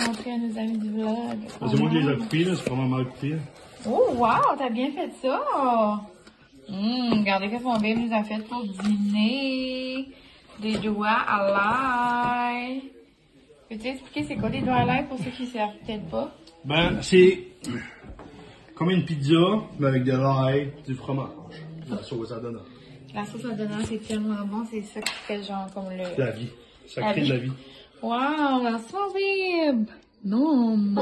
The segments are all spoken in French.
montrer à nos amis du vlog. C'est moi qui les ai coupés, là, c'est vraiment mal coupé. Oh, wow, t'as bien fait ça! Regardez ce qu'on babe nous a fait pour dîner. Des doigts à l'ail. Peux-tu expliquer c'est quoi des doigts à l'ail pour ceux qui ne savent peut-être pas? Ben, c'est comme une pizza, mais avec de l'ail, du fromage, de la sauce à donner. La sauce à donner, c'est tellement bon, c'est ça qui fait genre comme le... La vie. Ça crée de la vie. Wow, la sauce babe! Non!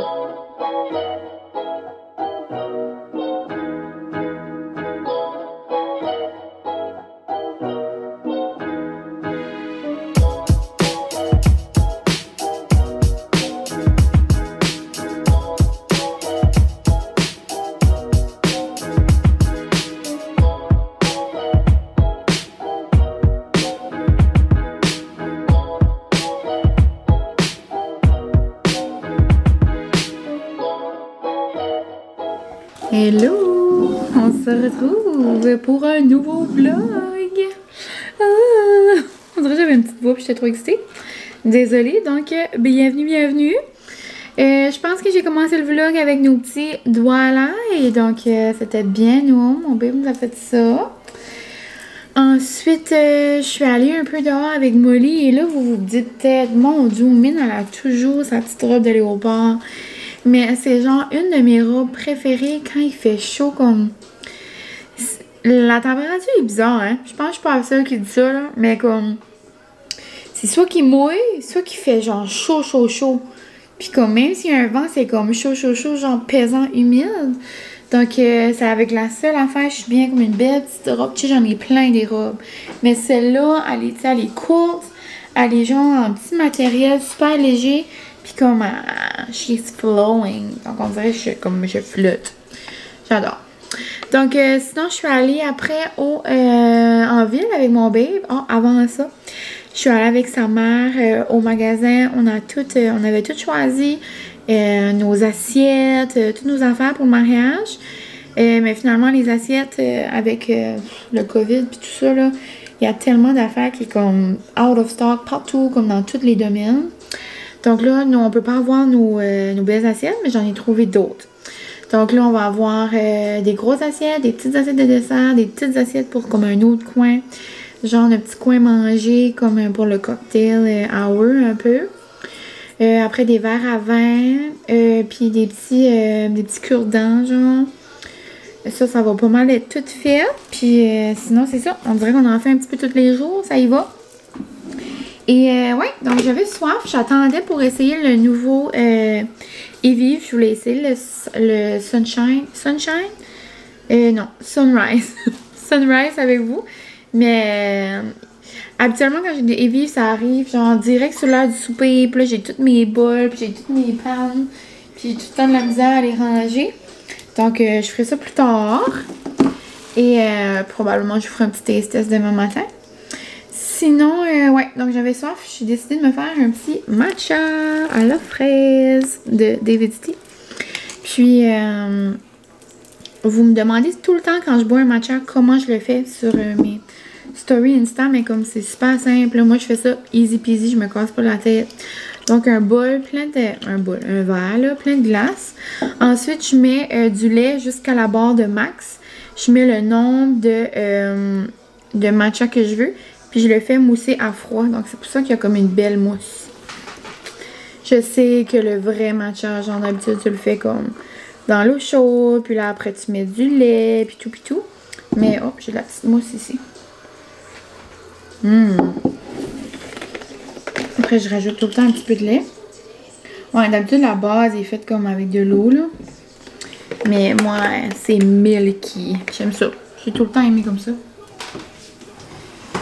Hello! On se retrouve pour un nouveau vlog! On dirait que j'avais une petite voix puis j'étais trop excitée. Désolée, donc bienvenue! Je pense que j'ai commencé le vlog avec nos petits doigts à l'ail, donc c'était bien nous. Mon bébé nous a fait ça. Ensuite, je suis allée un peu dehors avec Molly et là, vous vous dites peut-être, mon Dieu, Mine, elle a toujours sa petite robe de léopard. Mais c'est genre une de mes robes préférées quand il fait chaud comme... La température est bizarre, hein? Je pense que je suis pas la seule qui dit ça, là. Mais comme... C'est soit qu'il mouille, soit qu'il fait genre chaud. Puis comme même s'il y a un vent, c'est comme chaud, genre pesant, humide. Donc c'est avec la seule affaire, je suis bien comme une belle petite robe. Tu sais, j'en ai plein des robes. Mais celle-là, elle est courte. Elle est genre en petit matériel super léger. Puis comme, she's flowing. Donc on dirait que je flotte. J'adore. Donc sinon, je suis allée après en ville avec mon babe. Oh, avant ça, je suis allée avec sa mère au magasin. On avait tout choisi. Nos assiettes, toutes nos affaires pour le mariage. Mais finalement, les assiettes, avec le COVID puis tout ça, là, il y a tellement d'affaires qui est comme out of stock partout, comme dans tous les domaines. Donc là, nous, on peut pas avoir nos belles assiettes, mais j'en ai trouvé d'autres. Donc là, on va avoir des grosses assiettes, des petites assiettes de dessert, des petites assiettes pour comme un autre coin. Genre un petit coin mangé, comme pour le cocktail hour un peu. Après des verres à vin, puis des petits cure-dents, genre. Ça va pas mal être tout fait. Puis sinon, c'est ça. On dirait qu'on en fait un petit peu tous les jours. Ça y va. Et ouais, donc j'avais soif. J'attendais pour essayer le nouveau Evive. Je voulais essayer le Sunshine. Sunshine? Non, Sunrise. Sunrise avec vous. Mais habituellement, quand j'ai des Evive, ça arrive genre direct sur l'heure du souper. Puis là, j'ai toutes mes bols, puis j'ai toutes mes pannes. Puis j'ai tout le temps de la misère à les ranger. Donc, je ferai ça plus tard. Et probablement, je vous ferai un petit taste test demain matin. Sinon, ouais, donc j'avais soif. J'ai décidé de me faire un petit matcha à la fraise de David's Tea. Puis, vous me demandez tout le temps quand je bois un matcha comment je le fais sur mes stories Insta. Mais comme c'est super simple, moi je fais ça easy peasy, je me casse pas la tête. Donc un bol plein de... un verre là, plein de glace. Ensuite, je mets du lait jusqu'à la barre de max. Je mets le nombre de matcha que je veux. Puis je le fais mousser à froid. Donc c'est pour ça qu'il y a comme une belle mousse. Je sais que le vrai matcha, genre d'habitude, tu le fais comme dans l'eau chaude. Puis là après tu mets du lait, puis tout. Mais oh, j'ai de la petite mousse ici. Après je rajoute tout le temps un petit peu de lait. Ouais, d'habitude la base est faite comme avec de l'eau là. Mais moi, c'est milky. J'aime ça. J'ai tout le temps aimé comme ça.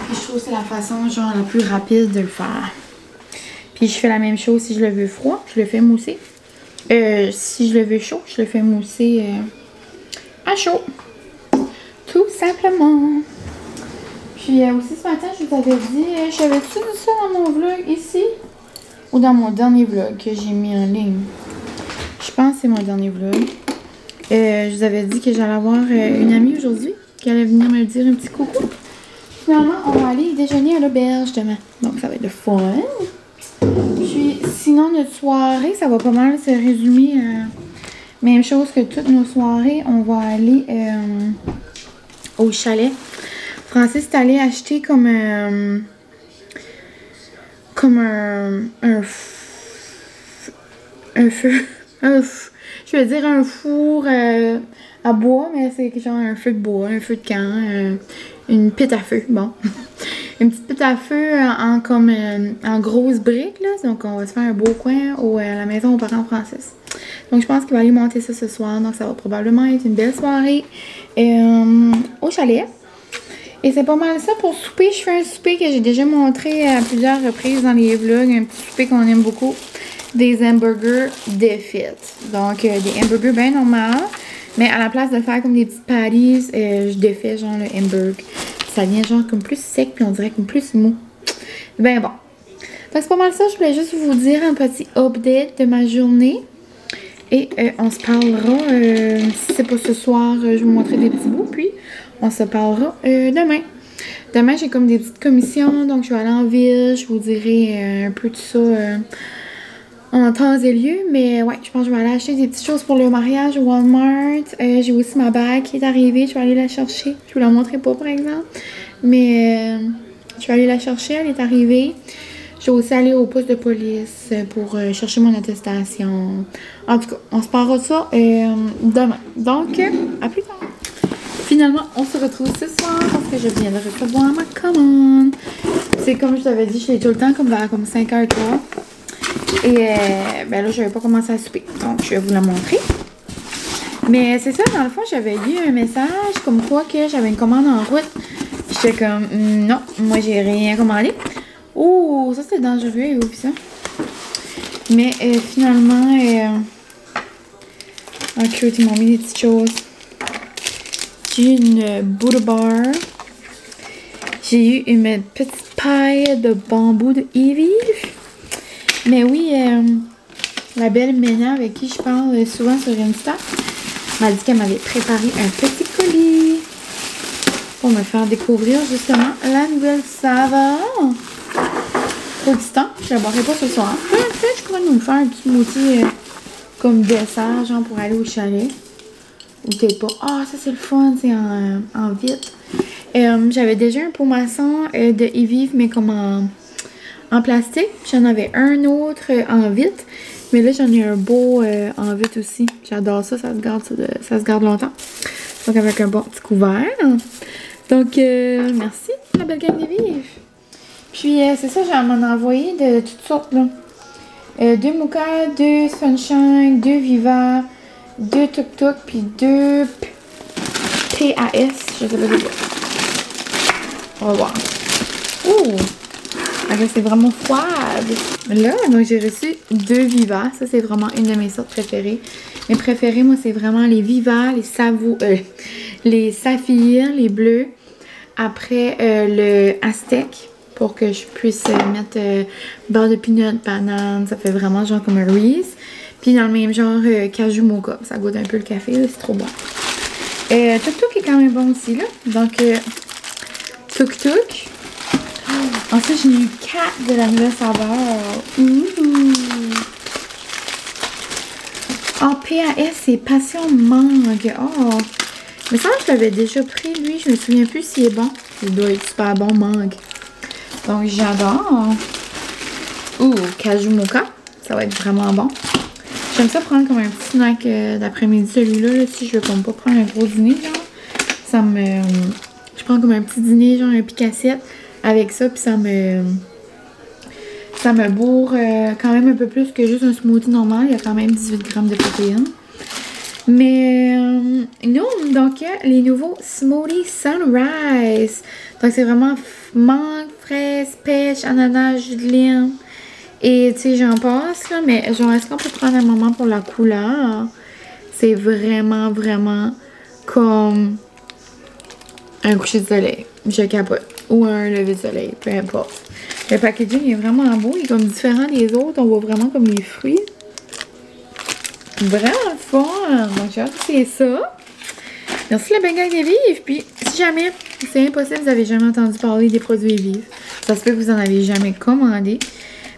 Puis je trouve que c'est la façon genre la plus rapide de le faire. Puis je fais la même chose si je le veux froid, je le fais mousser. Si je le veux chaud, je le fais mousser à chaud. Tout simplement. Puis aussi ce matin, je vous avais dit, j'avais-tu dit ça dans mon vlog ici? Ou dans mon dernier vlog que j'ai mis en ligne? Je pense que c'est mon dernier vlog. Je vous avais dit que j'allais avoir une amie aujourd'hui qui allait venir me dire un petit coucou. Finalement, on va aller déjeuner à l'auberge demain. Donc, ça va être le fun. Puis sinon, notre soirée, ça va pas mal se résumer à même chose que toutes nos soirées. On va aller au chalet. Francis est allé acheter comme un feu. Je veux dire un four à bois, mais c'est genre un feu de bois, un feu de camp, une pite à feu, bon. Une petite pite à feu en grosses briques, là. Donc on va se faire un beau coin à la maison aux parents Francis. Donc je pense qu'il va aller monter ça ce soir, donc ça va probablement être une belle soirée au chalet. Et c'est pas mal ça pour souper. Je fais un souper que j'ai déjà montré à plusieurs reprises dans les vlogs, un petit souper qu'on aime beaucoup. Des hamburgers défits. Donc, des hamburgers bien normaux. Mais à la place de faire comme des petites patties, je défais genre le hamburger. Ça vient genre comme plus sec, puis on dirait comme plus mou. Ben bon. Donc, c'est pas mal ça. Je voulais juste vous dire un petit update de ma journée. Et on se parlera, si c'est pas ce soir, je vais vous montrer des petits bouts. Puis, on se parlera demain. Demain, j'ai comme des petites commissions. Donc, je vais aller en ville. Je vous dirai un peu tout ça en temps et lieu, mais ouais, je pense que je vais aller acheter des petites choses pour le mariage au Walmart. J'ai aussi ma bague qui est arrivée, je vais aller la chercher. Je vous la montrerai pas par exemple, mais je vais aller la chercher, elle est arrivée. Je vais aussi aller au poste de police pour chercher mon attestation. En tout cas, on se parlera de ça demain. Donc, à plus tard. Finalement, on se retrouve ce soir parce que je viens de recevoir ma commande. C'est comme je t'avais dit, je l'ai tout le temps comme vers 5h03. Et ben là, je n'avais pas commencé à souper. Donc, je vais vous la montrer. Mais c'est ça, dans le fond, j'avais lu un message comme quoi que j'avais une commande en route. J'étais comme, non, moi, j'ai rien commandé. Oh, ça, c'est dangereux, ouf, ça. Mais finalement, ok, ils m'ont mis des petites choses. J'ai eu une Buddha bar. J'ai eu une petite paille de bambou de Evie. Mais oui, la belle Ména avec qui je parle souvent sur Insta m'a dit qu'elle m'avait préparé un petit colis pour me faire découvrir justement la nouvelle saveur. Trop excitant, je la boirai pas ce soir. Peut-être que je pourrais nous faire un petit smoothie comme dessert, genre pour aller au chalet. Ou peut-être pas. Ah, ça c'est le fun, c'est en vite. J'avais déjà un pot maçon de Evive, mais comme en plastique. J'en avais un autre en vitre. Mais là, j'en ai un beau en vitre aussi. J'adore ça. Ça se garde longtemps. Donc, avec un bon petit couvert. Donc, merci, la belle gang des vives. Puis, c'est ça, j'en m'en ai envoyé de toutes sortes, là. 2 Mocha, 2 Sunshine, 2 Viva, 2 Tuk Tuk, puis 2 PAS. Je sais pas c'est quoi. On va voir. Ouh! C'est vraiment froide. Là, donc j'ai reçu 2 Viva. Ça, c'est vraiment une de mes sortes préférées. Mes préférées, moi, c'est vraiment les Viva, les saphirs, les bleus. Après, le Aztec, pour que je puisse mettre beurre de peanut, banane. Ça fait vraiment genre comme un Reese. Puis dans le même genre, cajou mocha. Ça goûte un peu le café, c'est trop bon. Tuk Tuk est quand même bon aussi, là. Donc, Tuk Tuk. Ensuite, j'en ai eu 4 de la nouvelle saveur. Oh, PAS, c'est Passion Mangue. Oh, mais ça, je l'avais déjà pris, lui. Je me souviens plus s'il est bon. Il doit être super bon, mangue. Donc, j'adore. Ouh, cajou mocha. Ça va être vraiment bon. J'aime ça prendre comme un petit snack d'après-midi, celui-là. Là, si je veux comme pas prendre un gros dîner, genre. Ça me... je prends comme un petit dîner, genre un pic-assiette. Avec ça, puis ça me bourre quand même un peu plus que juste un smoothie normal. Il y a quand même 18 grammes de protéines. Mais non, donc les nouveaux Smoothie Sunrise. Donc c'est vraiment menthe, fraise, pêche, ananas, jus de lime. Et tu sais, j'en passe là, mais genre est-ce qu'on peut prendre un moment pour la couleur? C'est vraiment, vraiment comme un coucher de soleil. Je capote. Ou un lever de soleil, peu importe. Le packaging est vraiment beau, il est comme différent des autres. On voit vraiment comme les fruits. Vraiment fun! Donc j'ai hâte d'essayer ça. Merci la belle gang des vives. Puis si jamais, c'est impossible, vous n'avez jamais entendu parler des produits vives. Ça se peut que vous n'en avez jamais commandé.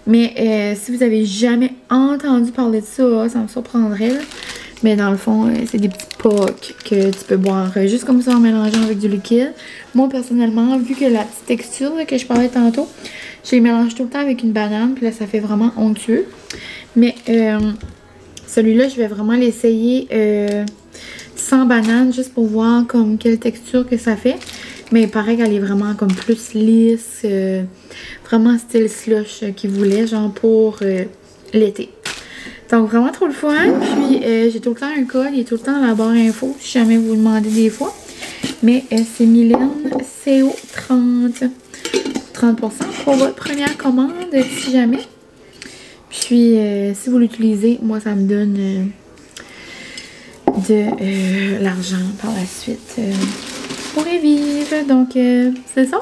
Mais si vous avez jamais entendu parler de ça, ça me surprendrait. Là. Mais dans le fond, c'est des petits pocs que tu peux boire juste comme ça en mélangeant avec du liquide. Moi, personnellement, vu que la petite texture là, que je parlais tantôt, je les mélange tout le temps avec une banane. Puis là, ça fait vraiment onctueux. Mais celui-là, je vais vraiment l'essayer sans banane, juste pour voir comme quelle texture que ça fait. Mais il paraît qu'elle est vraiment comme plus lisse, vraiment style slush qu'il voulait, genre pour l'été. Donc vraiment trop le fun. Puis j'ai tout le temps un code, il est tout le temps dans la barre info, si jamais vous demandez des fois. Mais c'est Mylène CO30. 30% pour votre première commande, si jamais. Puis si vous l'utilisez, moi ça me donne de l'argent par la suite. Pour y vivre. Donc, c'est ça.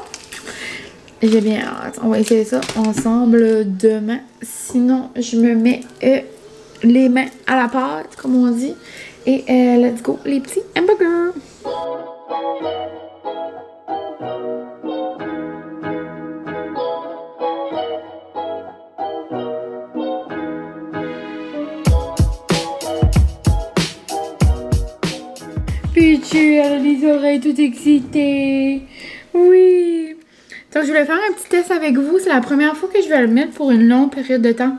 J'ai bien hâte. On va essayer ça ensemble demain. Sinon, je me mets les mains à la pâte, comme on dit. Et let's go, les petits hamburgers. Pichu, elle a les oreilles toutes excitées. Oui. Donc, je voulais faire un petit test avec vous. C'est la première fois que je vais le mettre pour une longue période de temps.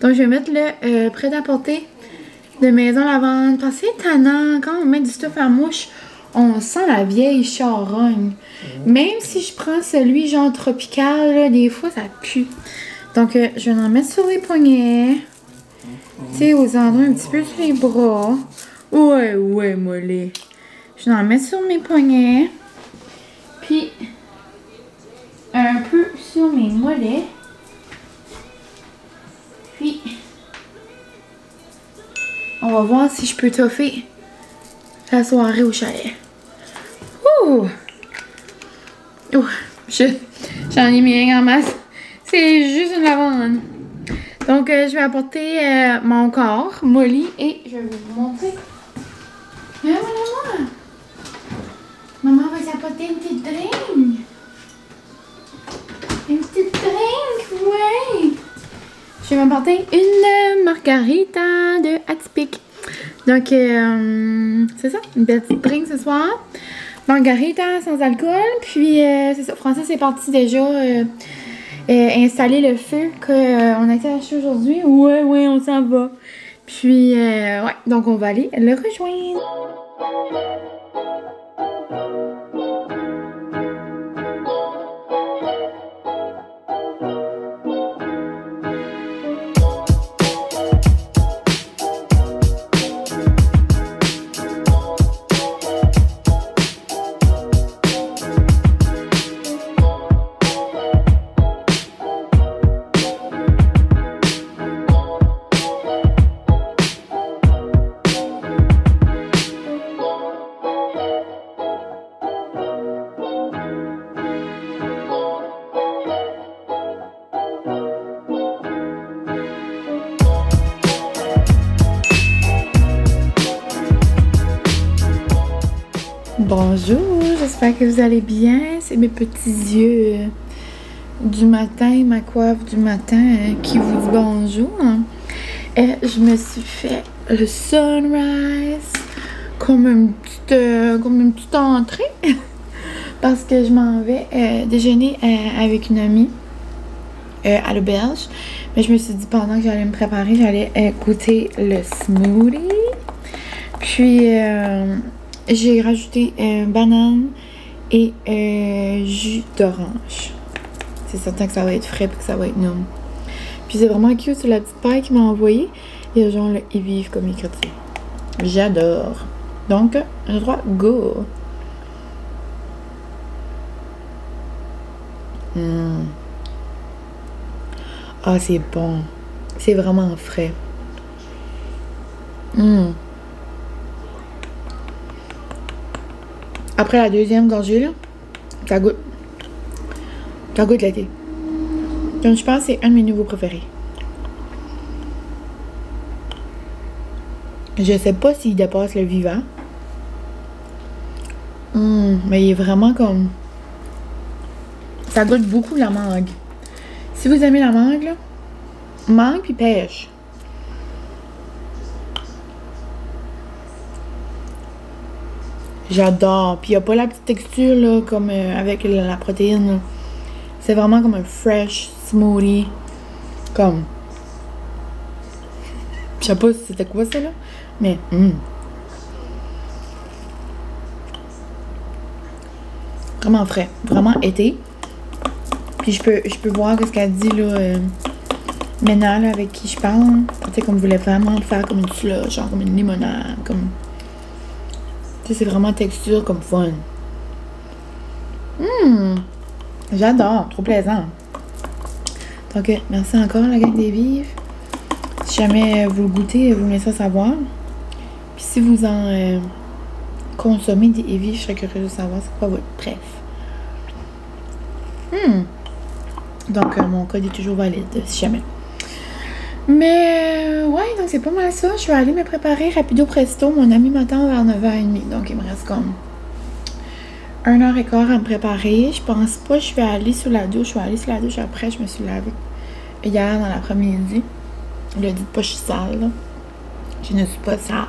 Donc, je vais mettre le prêt-à-porter de Maison Lavande. Parce que c'est tannant. Quand on met du stuff à mouche, on sent la vieille charogne. Même si je prends celui genre tropical, là, des fois, ça pue. Donc, je vais en mettre sur les poignets. Tu sais, aux endroits un petit peu sur les bras. Ouais, mollet. Je vais en mettre sur mes poignets. Puis, un peu sur mes mollets. Puis, on va voir si je peux toffer la soirée au chalet. Ouh! J'en ai mis rien en masse. C'est juste une lavande. Donc, je vais apporter mon corps, Molly, et je vais vous montrer. Viens, maman! Maman va s'apporter une petite drink. Une petite drink, ouais! Je vais m'apporter une margarita de Atypique. Donc, c'est ça, une petite drink ce soir. Margarita sans alcool. Puis, c'est ça, Francis est parti déjà installer le feu qu'on a été acheter aujourd'hui. Ouais, on s'en va. Puis, ouais, donc on va aller le rejoindre. Bonjour, j'espère que vous allez bien. C'est mes petits yeux du matin, ma coiffe du matin qui vous dit bonjour. Je me suis fait le sunrise comme une petite entrée parce que je m'en vais déjeuner avec une amie à l'auberge. Mais je me suis dit pendant que j'allais me préparer, j'allais goûter le smoothie. Puis j'ai rajouté banane et jus d'orange. C'est certain que ça va être frais et que ça va être non. Puis c'est vraiment cute sur la petite paille qu'il m'a envoyé. Il y a genre le « Ils vivent comme les chrétiens ». J'adore. Donc, j'ai le droit go. Ah, c'est bon. C'est vraiment frais. Après la deuxième gorgée, là, ça goûte l'été. Donc, je pense que c'est un de mes nouveaux préférés. Je sais pas s'il dépasse le vivant. Mais il est vraiment comme... Ça goûte beaucoup la mangue. Si vous aimez la mangue, là, Mangue puis pêche. J'adore. Puis il n'y a pas la petite texture là, comme avec la protéine. Là. C'est vraiment comme un fresh smoothie. Comme. Je sais pas si c'était quoi ça là. Mais. Vraiment frais. Vraiment été. Puis je peux voir ce qu'elle dit là. Maintenant là, avec qui je parle. Tu sais, comme je voulais vraiment le faire comme une slush, genre comme une limonade. Comme. Tu sais, c'est vraiment texture comme fun. J'adore. Trop plaisant. Donc, merci encore la gang des vives. Si jamais vous le goûtez, vous me laissez savoir. Puis si vous en consommez des vives, je serais curieuse de savoir c'est quoi votre préf. Donc, mon code est toujours valide, si jamais. Mais, ouais, donc c'est pas mal ça. Je vais aller me préparer rapido presto. Mon ami m'attend vers 9h30. Donc, il me reste comme 1h15 à me préparer. Je pense pas que je vais aller sur la douche. Je vais aller sur la douche après. Je me suis lavée hier dans l'après-midi. Le dites pas, je suis sale, là. Je ne suis pas sale.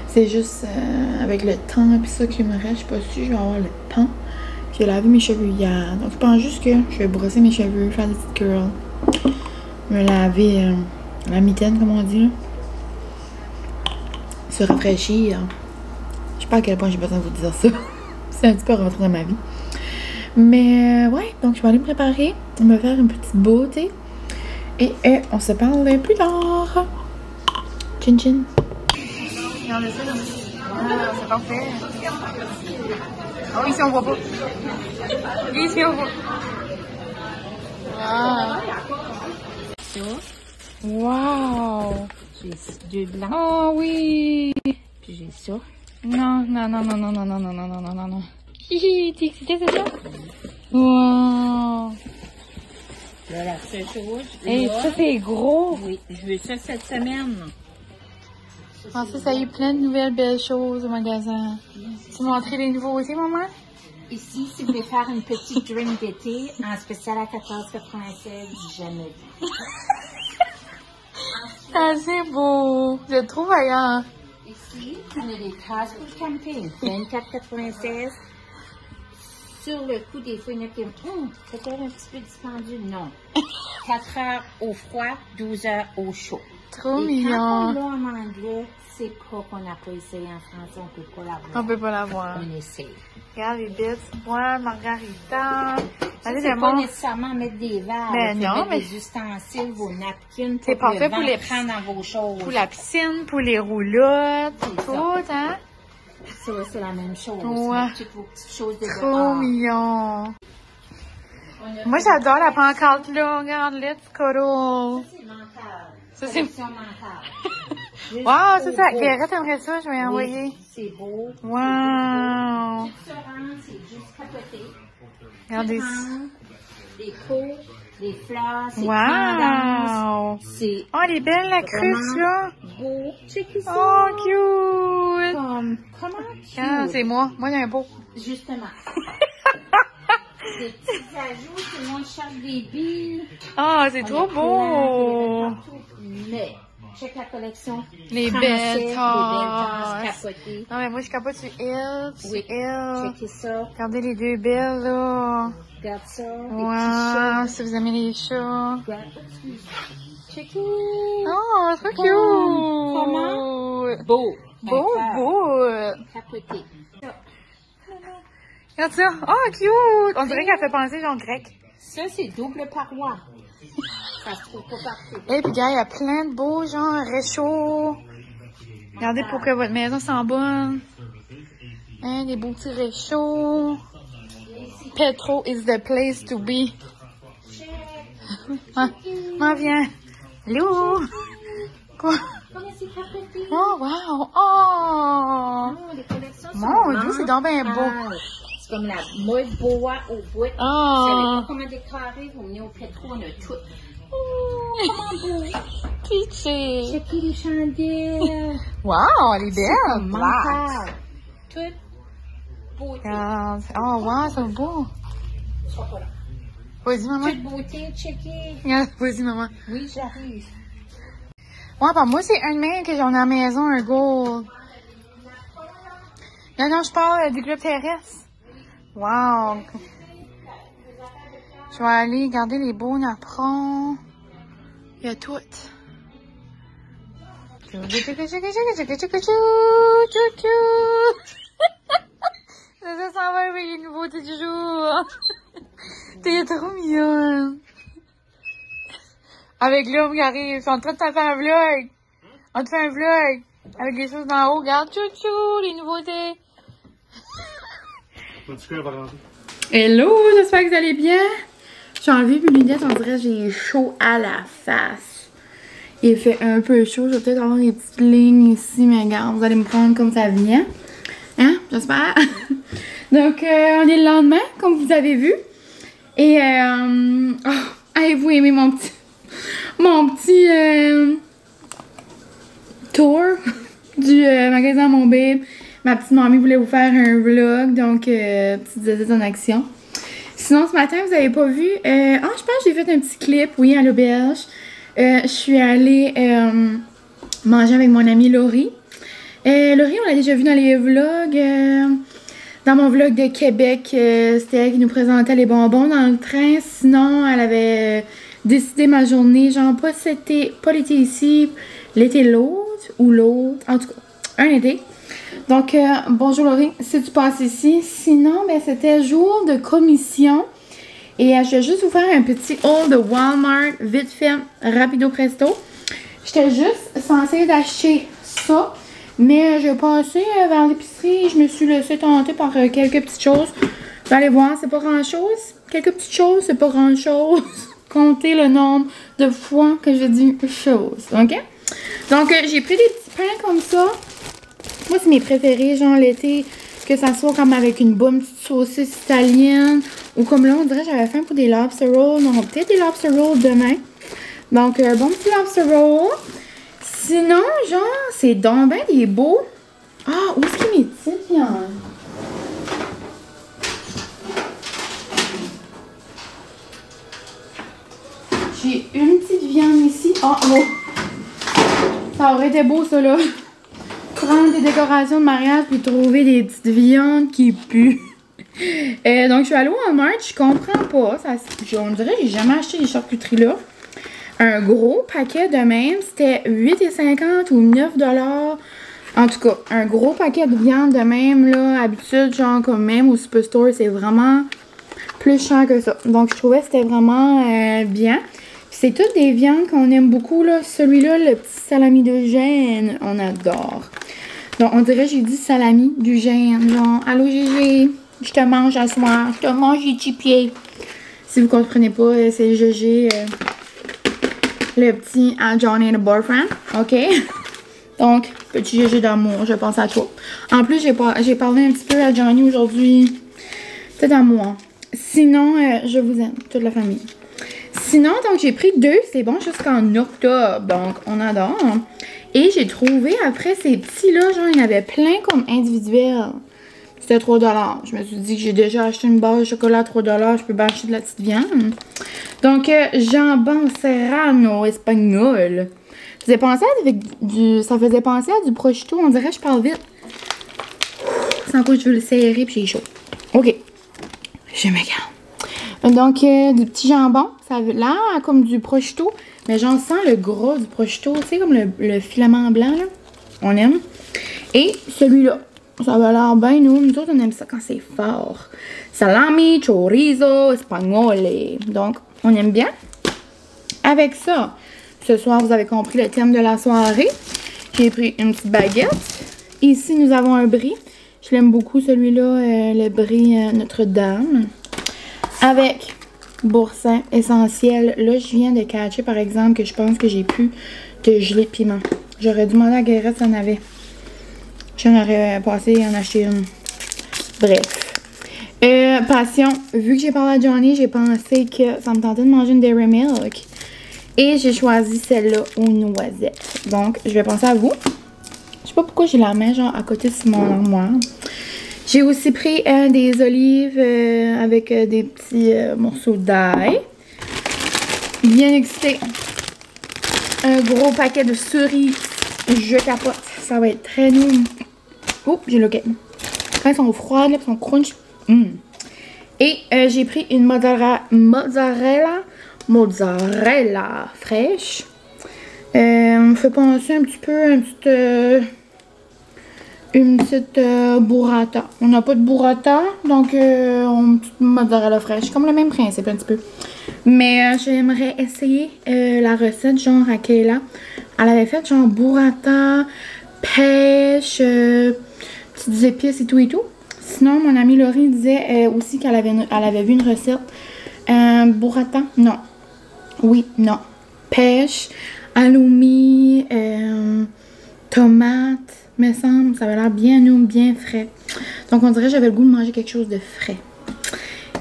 C'est juste avec le temps et ça qui me reste. Je suis pas sûre, je vais avoir le temps. J'ai lavé mes cheveux hier. Donc, je pense juste que je vais brosser mes cheveux, faire des petites curls. Me laver la mitaine, comme on dit, là. Se rafraîchir. Je sais pas à quel point j'ai besoin de vous dire ça. C'est un petit peu rentré dans ma vie. Mais, ouais, donc je vais aller me préparer, me faire une petite beauté. Et on se parle plus tard. Chin chin. Regardez ça, là. Ah, c'est parfait. Oh, ici on voit pas. Ici on voit. Wow. J'ai deux blancs. Oh oui. Puis j'ai ça. Non. Hihi, t'es excitée, c'est ça? Wow. Là, la sèche rouge. Hey, ça c'est gros. Oui, je veux ça cette semaine. Je pensais que ça y a eu plein de nouvelles belles choses au magasin. Tu montrer les nouveautés, maman? Ici, si vous voulez faire une petite drink d'été, en spécial à 14,96, jamais vu. Ah, c'est beau. Vous êtes trop vaillant. Ici, on a des tasses pour le camping. 24,96. Sur le coup, des fois, il y en a qui disent, c'est un petit peu dispendieux. Non. 4 heures au froid, 12 heures au chaud. Trop Et mignon. quand on l'a en anglais, c'est pas qu'on n'a pas essayé en français, on peut pas l'avoir. On peut pas la voir. On essaye. Regarde les bits. Moi, margarita. Allez, C'est le pas monde. nécessairement mettre des verres. Mais faut non, mettre mais- des ustensiles, vos napkins. C'est pour que parfait le pour vent les- prenne dans vos choses. Pour la piscine, pour les roulottes, C'est tout, ça. hein? Ça, c'est la même chose. Ouais. Mettre toutes vos petites choses de Trop dehors. mignon. Moi, j'adore la pancarte là. Regarde, let's cuddle. C'est mental. Ça, c'est- Collection mentale. Juste Wow, ça, au ça. beau. Guérette aimerait ça, je vais y Oui, envoyer. c'est beau. Wow. Tout se rend, c'est juste capoté. Regardez Tout ça. rend, des pots, des fleurs, c'est tendance. Wow. C'est Oh, elle est belle, la cruche, là. beau. Check ça. Oh, cute. Comment Ah, cute. c'est moi. Moi, il y a un beau. Justement. Des petits ajouts, tout le monde cherche des billes. Ah, c'est On trop a plein, beau. partout. Mais, check la collection. Les Français, belles les belles tasses. tasses capotées. Non, mais moi, je capote sur elle. Sur Oui. elle. Checkez ça. Regardez les deux belles, là. Regarde ça. Des petits Wow, chats. si vous aimez les chats. Regarde, excuse. Checkez. Oh, trop cute. Comment? Beau. Beau, Un cœur. beau. Capoté. Regarde ça. Oh, cute. On dirait qu'elle fait penser genre grec. Ça, c'est double paroi. Ça se trouve pas partout. Et puis, gars, il y a plein de beaux, genre, réchauds. Regardez pour que votre maison sent bonne. Hein, des beaux petits réchauds. Petro is the place to be. Ah, m'en viens. Hello. Quoi? Comment c'est capoté? Oh, wow. Oh. Non, les collections sont Mon Dieu, c'est donc bien beau. mentales. C'est comme la mode boa au bout. Oh. Vous savez pas comment décorer, vous venez au pétro, on a tout. Oh, comment beau. Peachy. Checkez les chandelles. Wow, elle est belle. Black. Mental. Tout beau. Regarde. Oh, wow, c'est beau. Chocolat. Vas-y, maman. Toute beauté, checker. Vas-y, maman. Oui, j'arrive. Ouais, bah moi, c'est un de mes que j'en ai à la maison, un gold. Non, je parle du groupe terrestre. Wow. Je vais aller regarder les beaux napperons. Il y a tout. Ça s'en va avec les nouveautés du jour. T'es trop mignonne. Avec l'homme qui arrive, ils sont en train de te faire un vlog. On te fait un vlog. Avec les choses d'en haut, regarde, chouchou, les nouveautés. Hello, j'espère que vous allez bien. J'ai enlevé mes lunettes, on dirait que j'ai chaud à la face. Il fait un peu chaud, je vais peut-être avoir des petites lignes ici, mais regarde, vous allez me prendre comme ça vient. Hein, j'espère. Donc, on est le lendemain, comme vous avez vu. Et, avez-vous aimé mon petit tour du magasin Mon Babe? Ma petite mamie voulait vous faire un vlog, donc petite visite en action. Sinon, ce matin, vous n'avez pas vu, je pense que j'ai fait un petit clip, oui, à l'auberge. Je suis allée manger avec mon amie Laurie. Laurie, on l'a déjà vu dans les vlogs. Dans mon vlog de Québec, c'était elle qui nous présentait les bonbons dans le train. Sinon, elle avait décidé ma journée, genre pas l'été ici, l'été l'autre, ou l'autre, en tout cas, un été. Donc, bonjour Laurie, si tu passes ici. Sinon, ben, c'était jour de commission. Et je vais juste vous faire un petit haul de Walmart, vite fait, rapido presto. J'étais juste censée d'acheter ça. Mais j'ai passé vers l'épicerie et je me suis laissée tenter par quelques petites choses. Vous allez voir, c'est pas grand-chose. Quelques petites choses, c'est pas grand-chose. Comptez le nombre de fois que je dis chose, ok? Donc, j'ai pris des petits pains comme ça. Moi, c'est mes préférés, genre l'été, que ça soit comme avec une bonne petite saucisse italienne. Ou comme là, on dirait que j'avais faim pour des lobster rolls. On aura peut-être des lobster rolls demain. Donc, bon petit lobster roll. Sinon, genre, c'est donc ben des beaux. Ah, où est-ce qu'il y a mes petites viandes? J'ai une petite viande ici. Ah, oh! Ça aurait été beau, ça, là. Prendre des décorations de mariage puis trouver des petites viandes qui puent. Donc, je suis allée au Walmart. Je comprends pas. On dirait que j'ai jamais acheté des charcuteries là. Un gros paquet de même, c'était 8,50 ou 9 $. En tout cas, un gros paquet de viande de même, là, habitude, genre comme même au Superstore, c'est vraiment plus cher que ça. Donc, je trouvais que c'était vraiment bien. C'est toutes des viandes qu'on aime beaucoup, là. Celui-là, le petit salami de Gênes, on adore. Donc, on dirait que j'ai dit salami du Gênes. Genre, allô Gégé, je te mange à soir, je te mange les petits pieds. Si vous comprenez pas, c'est Gégé... le petit Johnny the Boyfriend, ok? Donc, petit Gégé d'amour, je pense à toi. En plus, j'ai parlé un petit peu à Johnny aujourd'hui. C'est à moi. Sinon, je vous aime, toute la famille. Sinon, donc, j'ai pris 2, c'est bon jusqu'en octobre, donc on adore. Et j'ai trouvé, après ces petits-là, genre, il y en avait plein comme individuels. C'était 3 $. Je me suis dit que j'ai déjà acheté une barre de chocolat à 3 $. Je peux pas acheter de la petite viande. Donc, jambon serrano espagnol. Ça faisait penser à du prosciutto. On dirait que je parle vite. Sans quoi je veux le serrer puis j'ai chaud. OK. Je me calme. Donc, du petit jambon. Ça a l'air comme du prosciutto. Mais j'en sens le gros du prosciutto. Tu sais, comme le filament blanc, là. On aime. Et celui-là. Ça avait l'air bien, nous autres, on aime ça quand c'est fort. Salami, chorizo, espagnole. Donc, on aime bien. Avec ça, ce soir, vous avez compris le thème de la soirée. J'ai pris une petite baguette. Ici, nous avons un brie. Je l'aime beaucoup, celui-là, le brie Notre-Dame. Avec boursin essentiel. Là, je viens de catcher, par exemple, que je pense que j'ai plus de gelée de piment. J'aurais demandé à Guérette si on avait. J'en aurais passé à en acheter une. Bref. Passion. Vu que j'ai parlé à Johnny, j'ai pensé que ça me tentait de manger une Dairy Milk. Et j'ai choisi celle-là aux noisettes. Donc, je vais penser à vous. Je sais pas pourquoi j'ai la main genre à côté de mon armoire. J'ai aussi pris des olives avec des petits morceaux d'ail. Bien excité. Un gros paquet de cerises. Je capote. Ça va être très doux. Oh, j'ai le Quand elles sont froides, elles sont crunch. Et j'ai pris une mozzarella fraîche. On fait penser un petit peu à une petite burrata. On n'a pas de burrata, donc une petite mozzarella fraîche. Comme le même principe un petit peu. Mais j'aimerais essayer la recette genre à Kayla. Elle avait fait genre burrata, pêche, petites épices et tout et tout. Sinon, mon amie Laurie disait aussi qu'elle avait vu une recette. Burrata, non. Oui, non. Pêche, halloumi, tomate, me semble. Ça avait l'air bien nous, bien frais. Donc, on dirait que j'avais le goût de manger quelque chose de frais.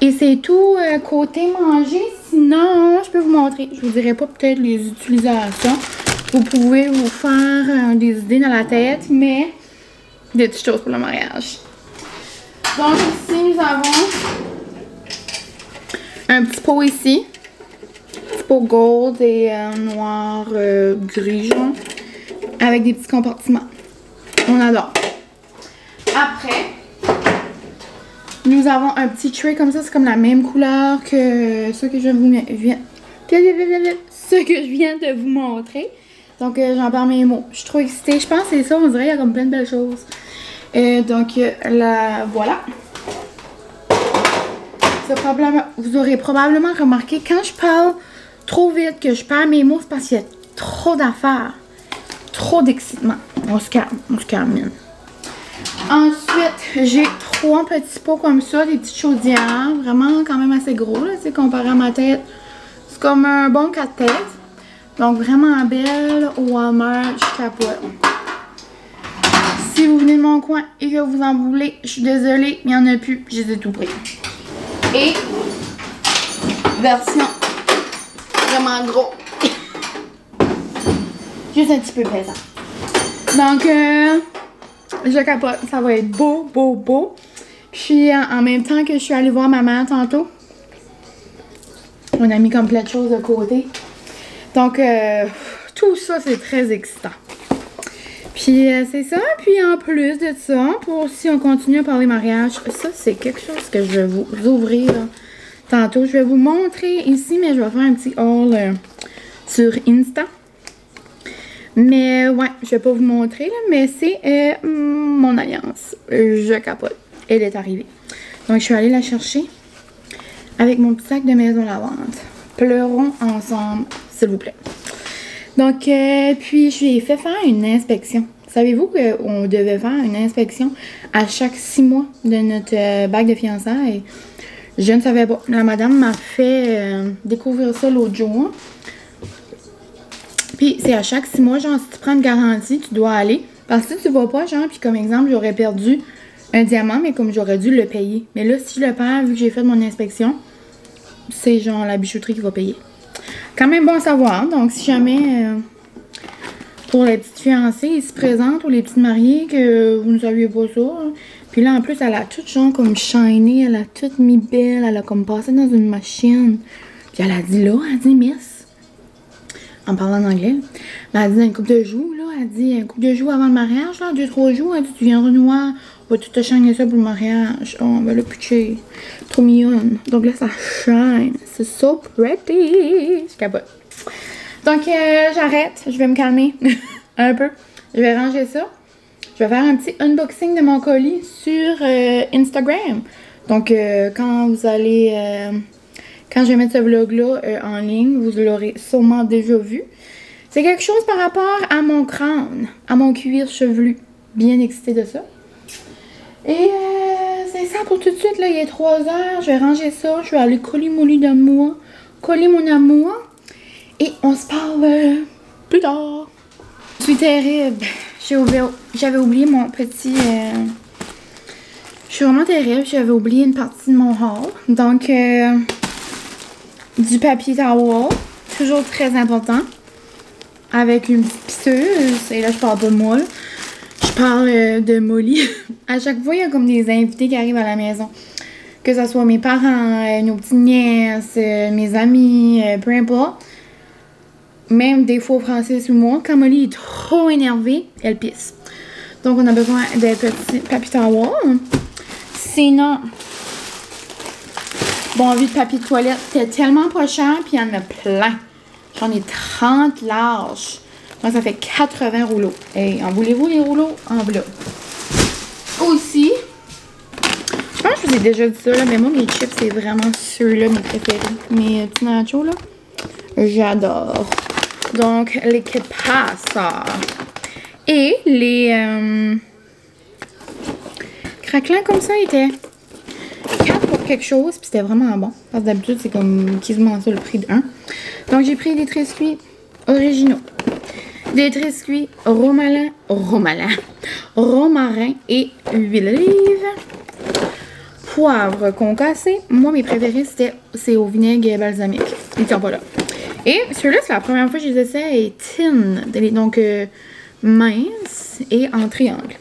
Et c'est tout côté manger. Sinon, je peux vous montrer. Je vous dirai pas peut-être les utilisations. Vous pouvez vous faire des idées dans la tête, mais des petites choses pour le mariage. Donc ici, nous avons un petit pot ici. Petit pot gold et noir, gris, jaune. Avec des petits compartiments. On adore. Après, nous avons un petit tray comme ça. C'est comme la même couleur que ce que je viens de vous montrer. Donc, j'en perds mes mots. Je suis trop excitée. Je pense que c'est ça. On dirait qu'il y a comme plein de belles choses. Donc, voilà. Vous aurez probablement remarqué, quand je parle trop vite, que je perds mes mots, c'est parce qu'il y a trop d'affaires. Trop d'excitement. On se calme. On se calme. Ensuite, j'ai 3 petits pots comme ça, des petites chaudières. Vraiment quand même assez gros, là, comparé à ma tête. C'est comme un bon 4 têtes. Donc, vraiment belle au Walmart, je capote. Si vous venez de mon coin et que vous en voulez, je suis désolée, il n'y en a plus, je les ai tout pris. Et, version vraiment gros. Juste un petit peu pesant. Donc, je capote, ça va être beau, beau, beau. Puis, en même temps que je suis allée voir ma mère tantôt, on a mis comme plein de choses de côté. Donc, tout ça, c'est très excitant. Puis, c'est ça. Puis, en plus de ça, si on continue à parler mariage, ça, c'est quelque chose que je vais vous ouvrir tantôt. Je vais vous montrer ici, mais je vais faire un petit haul sur Insta. Mais, ouais, je vais pas vous montrer, là, mais c'est mon alliance. Je capote. Elle est arrivée. Donc, je suis allée la chercher avec mon petit sac de maison lavante. Pleurons ensemble, s'il vous plaît. Donc, puis je lui ai fait faire une inspection. Savez-vous qu'on devait faire une inspection à chaque 6 mois de notre bague de fiançailles? Je ne savais pas. La madame m'a fait découvrir ça l'autre jour. Puis, c'est à chaque 6 mois, genre, si tu prends une garantie, tu dois aller. Parce que si tu vas pas, genre, puis comme exemple, j'aurais perdu un diamant, mais comme j'aurais dû le payer. Mais là, si je le perds, vu que j'ai fait mon inspection, c'est genre la bijouterie qui va payer. Quand même bon à savoir. Donc, si jamais pour les petites fiancées, ils se présentent ou les petites mariées que vous ne saviez pas ça. Puis là, en plus, elle a tout genre comme shiny. Elle a tout mis belle. Elle a comme passé dans une machine. Puis elle a dit là, elle dit Miss, en parlant en anglais, elle a dit une couple de jours, là. Elle dit une couple de jours avant le mariage, là, 2-3 jours. Elle dit tu viendras nous voir. On va tout te shiner ça pour le mariage. Oh, ben là, pitché. Trop mignonne. Donc là, ça shine. C'est so pretty. Je capote. Donc, j'arrête. Je vais me calmer un peu. Je vais ranger ça. Je vais faire un petit unboxing de mon colis sur Instagram. Donc, quand vous allez... quand je vais mettre ce vlog-là en ligne, vous l'aurez sûrement déjà vu. C'est quelque chose par rapport à mon crâne, à mon cuir chevelu. Bien excitée de ça. Et c'est ça pour tout de suite, là, il est 3 heures, je vais ranger ça, je vais aller coller mon amour, et on se parle plus tard. Je suis terrible, j'avais oublié mon petit, je suis vraiment terrible, j'avais oublié une partie de mon haul, donc du papier towel, toujours très important, avec une petite pisseuse, et là je parle pas de moi, là. Je parle de Molly. À chaque fois, il y a comme des invités qui arrivent à la maison. Que ce soit mes parents, nos petites nièces, mes amis, peu importe. Même des fois Francis ou moi, quand Molly est trop énervée, elle pisse. Donc on a besoin de petits papier towel. Sinon, bon, envie de papier de toilette, c'était tellement pas cher, puis il y en a plein. J'en ai 30 larges. Donc ça fait 80 rouleaux. Et en voulez-vous les rouleaux? En voilà. Aussi, je pense que je vous ai déjà dit ça, là, mais moi mes chips, c'est vraiment ceux-là, mes préférés. Mes petits nachos, là, j'adore. Donc, les que passa. Et les craquelins comme ça étaient 4 pour quelque chose, puis c'était vraiment bon. Parce que d'habitude, c'est comme quasiment ça le prix de 1. Donc, j'ai pris des triscuits originaux. Des triscuits romarin et huile d'olive. Poivre concassé. Moi, mes préférés, c'est au vinaigre balsamique. Ils sont pas là. Et ceux-là, c'est la première fois que je les essaie. Et tin. Donc, mince et en triangle.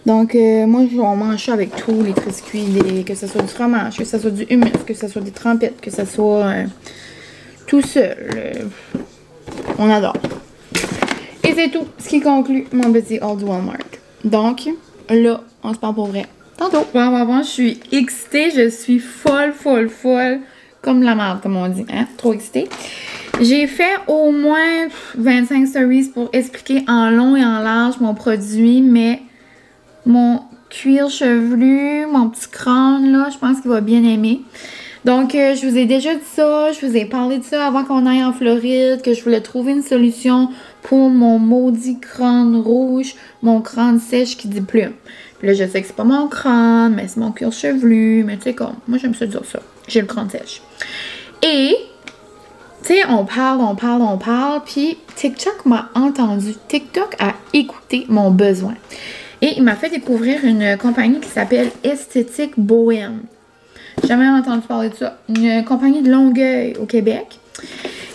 Donc, moi, on mange ça avec tous les triscuits. Que ce soit du fromage, que ce soit du hummus, que ce soit des trempettes, que ce soit tout seul. On adore. Et c'est tout ce qui conclut mon petit haul du Walmart. Donc, là, on se parle pour vrai tantôt. Bon, je suis excitée. Je suis folle. Comme la merde, comme on dit. Hein? Trop excitée. J'ai fait au moins 25 stories pour expliquer en long et en large mon produit, mais mon cuir chevelu, mon petit crâne, là, je pense qu'il va bien aimer. Donc, je vous ai déjà dit ça, je vous ai parlé de ça avant qu'on aille en Floride, que je voulais trouver une solution pour mon maudit crâne rouge, mon crâne sèche qui dit plume. Puis là, je sais que c'est pas mon crâne, mais c'est mon cuir chevelu, mais tu sais comme, moi j'aime ça dire ça, j'ai le crâne sèche. Et, tu sais, on parle, puis TikTok m'a entendu, TikTok a écouté mon besoin. Et il m'a fait découvrir une compagnie qui s'appelle Esthétique Bohème. J'ai jamais entendu parler de ça. Une compagnie de Longueuil au Québec.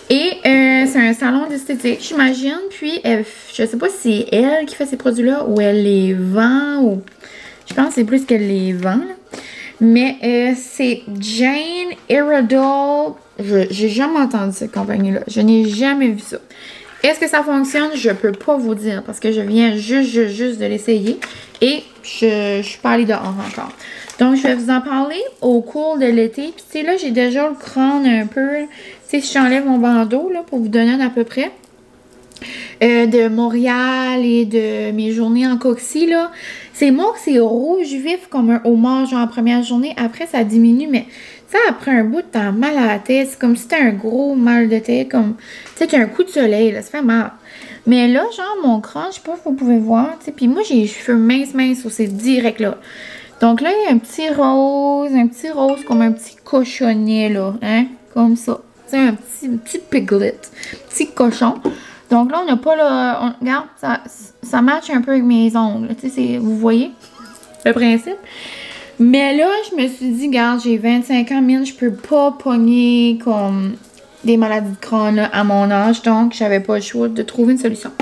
Et c'est un salon d'esthétique, j'imagine. Puis, je sais pas si c'est elle qui fait ces produits-là ou elle les vend. Ou je pense que c'est plus qu'elle les vend. Là. Mais c'est Jane Iredale. J'ai jamais entendu cette compagnie-là. Je n'ai jamais vu ça. Est-ce que ça fonctionne? Je peux pas vous dire parce que je viens juste de l'essayer. Et je suis pas allée dehors encore. Donc, je vais vous en parler au cours de l'été. Puis, tu sais, là, j'ai déjà le crâne un peu. Tu sais, si j'enlève mon bandeau, là, pour vous donner à peu près, de Montréal et de mes journées en Coxie, là, c'est moi que c'est rouge vif comme un homard, genre, en première journée. Après, ça diminue, mais ça, après un bout, t'as mal à la tête. C'est comme si t'as un gros mal de tête, comme, tu sais, t'as un coup de soleil, là, ça fait mal. Mais là, genre, mon crâne, je sais pas si vous pouvez voir, tu sais, puis moi, j'ai les cheveux minces, c'est direct, là. Donc là, il y a un petit rose comme un petit cochonnet, là, hein, comme ça. C'est un petit piglet, petit cochon. Donc là, on n'a pas le... regarde, ça match un peu avec mes ongles, tu sais, vous voyez le principe? Mais là, je me suis dit, regarde, j'ai 25 ans, mine, je peux pas pogner comme des maladies de crâne là, à mon âge, donc j'avais pas le choix de trouver une solution.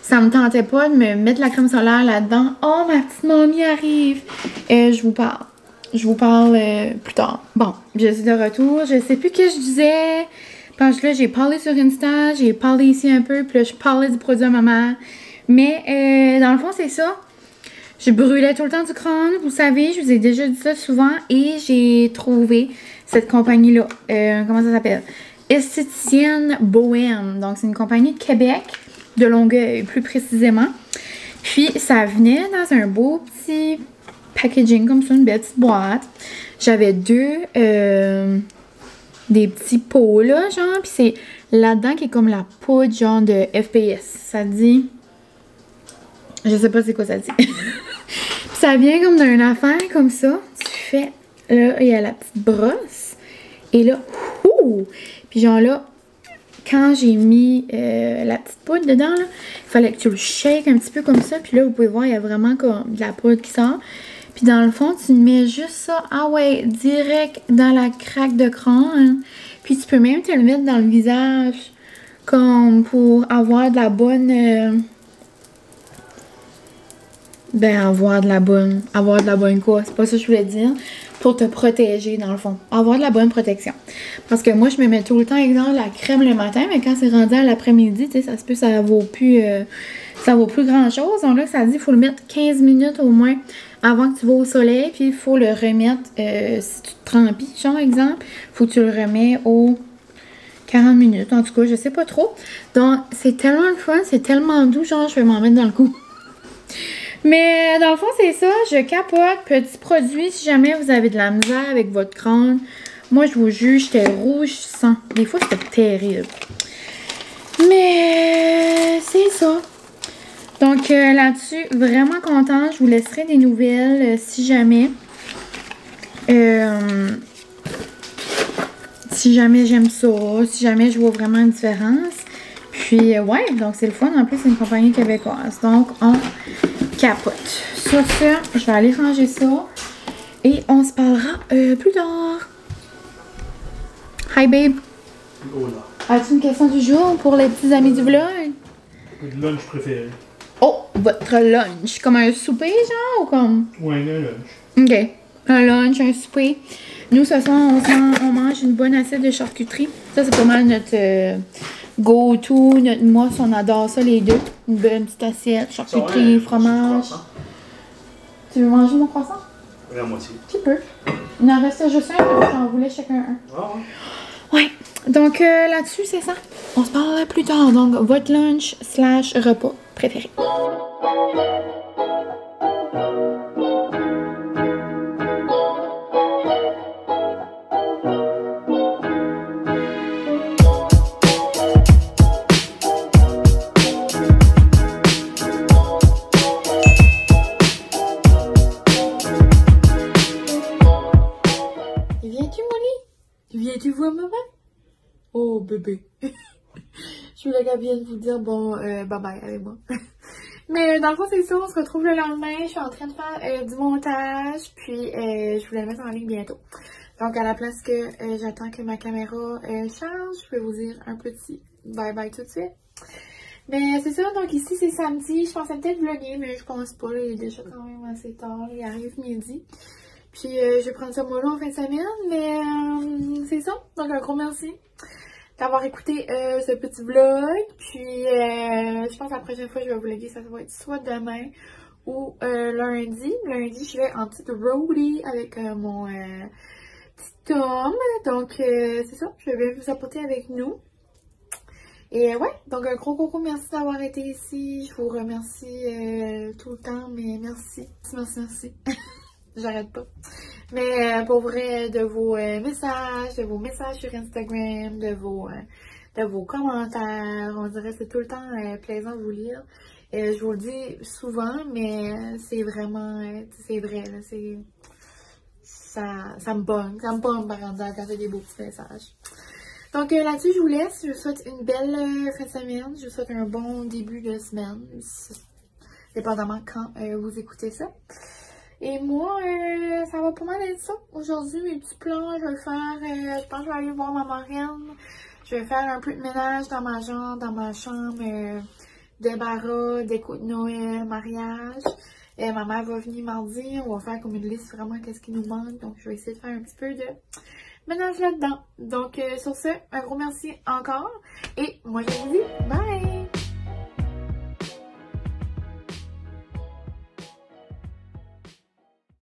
Ça me tentait pas de me mettre la crème solaire là-dedans. Oh, ma petite mamie arrive! Je vous parle. Je vous parle plus tard. Bon, je suis de retour. Je sais plus ce que je disais. Parce que là, j'ai parlé sur Insta, j'ai parlé ici un peu, puis là, je parlais du produit à ma mère. Mais dans le fond, c'est ça. Je brûlais tout le temps du crâne, vous savez, je vous ai déjà dit ça souvent. Et j'ai trouvé cette compagnie-là. Comment ça s'appelle? Esthéticienne Bohème. Donc, c'est une compagnie de Québec. De Longueuil, plus précisément. Puis, ça venait dans un beau petit packaging, comme ça, une belle petite boîte. J'avais des petits pots, là, genre. Puis, c'est là-dedans qui est comme la poudre, genre, de FPS. Ça dit... Je sais pas c'est quoi ça dit. Puis, ça vient comme d'une affaire, comme ça. Tu fais... Là, il y a la petite brosse. Et là, ouh! Puis, genre, là... Quand j'ai mis la petite poudre dedans, là, il fallait que tu le shakes un petit peu comme ça. Puis là, vous pouvez voir, il y a vraiment comme de la poudre qui sort. Puis dans le fond, tu mets juste ça, ah ouais, direct dans la craque de crâne. Puis tu peux même te le mettre dans le visage, comme pour avoir de la bonne... Ben, avoir de la bonne quoi, c'est pas ça que je voulais dire. Pour te protéger, dans le fond. Avoir de la bonne protection. Parce que moi, je me mets tout le temps, exemple, la crème le matin, mais quand c'est rendu à l'après-midi, tu sais, ça se peut, ça vaut plus grand-chose. Donc là, ça dit, il faut le mettre 15 minutes au moins avant que tu vas au soleil, puis il faut le remettre, si tu te trempes, genre, exemple, faut que tu le remets aux 40 minutes, en tout cas, je sais pas trop. Donc, c'est tellement le fun, c'est tellement doux, genre, je vais m'en mettre dans le cou. Mais dans le fond, c'est ça. Je capote. Petit produit, si jamais vous avez de la misère avec votre crâne. Moi, je vous juge, j'étais rouge sang. Des fois, c'était terrible. Mais c'est ça. Donc là-dessus, vraiment contente. Je vous laisserai des nouvelles si jamais. Si jamais j'aime ça. Si jamais je vois vraiment une différence. Puis, ouais, donc c'est le fun. En plus, c'est une compagnie québécoise. Donc, on capote. Sur ce, je vais aller ranger ça. Et on se parlera plus tard. Hi, babe. Hola. As-tu une question du jour pour les petits amis du vlog? Le lunch préféré. Oh, votre lunch. Comme un souper, genre, ou comme? Ouais, un lunch. OK. Un lunch, un souper. Nous, ce soir, on mange une bonne assiette de charcuterie. Ça, c'est pas mal notre go-to, notre mousse. On adore ça, les deux. Une bonne petite assiette, charcuterie, fromage. Tu veux manger mon croissant? La moitié. Tu peux. Il en reste juste un, mais on voulait chacun un. Ah ouais? Ouais. Donc, là-dessus, c'est ça. On se parlera plus tard. Donc, votre lunch / repas préféré. Viens-tu, Molly? Viens-tu voir maman? Oh, bébé. Je voulais qu'elle vienne vous dire bon, bye-bye avec moi. Mais dans le fond, c'est ça. On se retrouve le lendemain. Je suis en train de faire du montage. Puis, je voulais le mettre en ligne bientôt. Donc, à la place que j'attends que ma caméra charge, je vais vous dire un petit bye-bye tout de suite. Mais c'est ça. Donc, ici, c'est samedi. Je pensais peut-être vlogger, mais je pense pas. Là, il est déjà quand même assez tard. Il arrive midi. Puis, je vais prendre ça mollo en fin de semaine. Mais c'est ça. Donc, un gros merci d'avoir écouté ce petit vlog. Puis, je pense que la prochaine fois que je vais vlogger, ça va être soit demain ou lundi. Lundi, je vais en petite roadie avec mon petit Tom. Donc, c'est ça. Je vais vous apporter avec nous. Et ouais, donc un gros merci d'avoir été ici. Je vous remercie tout le temps, mais merci. Merci. J'arrête pas. Mais pour vrai, de vos messages, sur Instagram, de vos commentaires, on dirait que c'est tout le temps plaisant de vous lire. Je vous le dis souvent, mais c'est vraiment, c'est vrai, là, ça me bombe par exemple quand j'ai des beaux petits messages. Donc là-dessus, je vous laisse. Je vous souhaite une belle fin de semaine. Je vous souhaite un bon début de semaine, dépendamment quand vous écoutez ça. Et moi, ça va pas mal être ça. Aujourd'hui, mes petits plans, je vais le faire, je pense que je vais aller voir ma marraine. Je vais faire un peu de ménage dans ma chambre, débarras, déco de Noël, mariage. Ma mère va venir mardi, on va faire comme une liste vraiment qu'est-ce qui nous manque. Donc, je vais essayer de faire un petit peu de ménage là-dedans. Donc, sur ce, un gros merci encore. Et moi, je vous dis bye!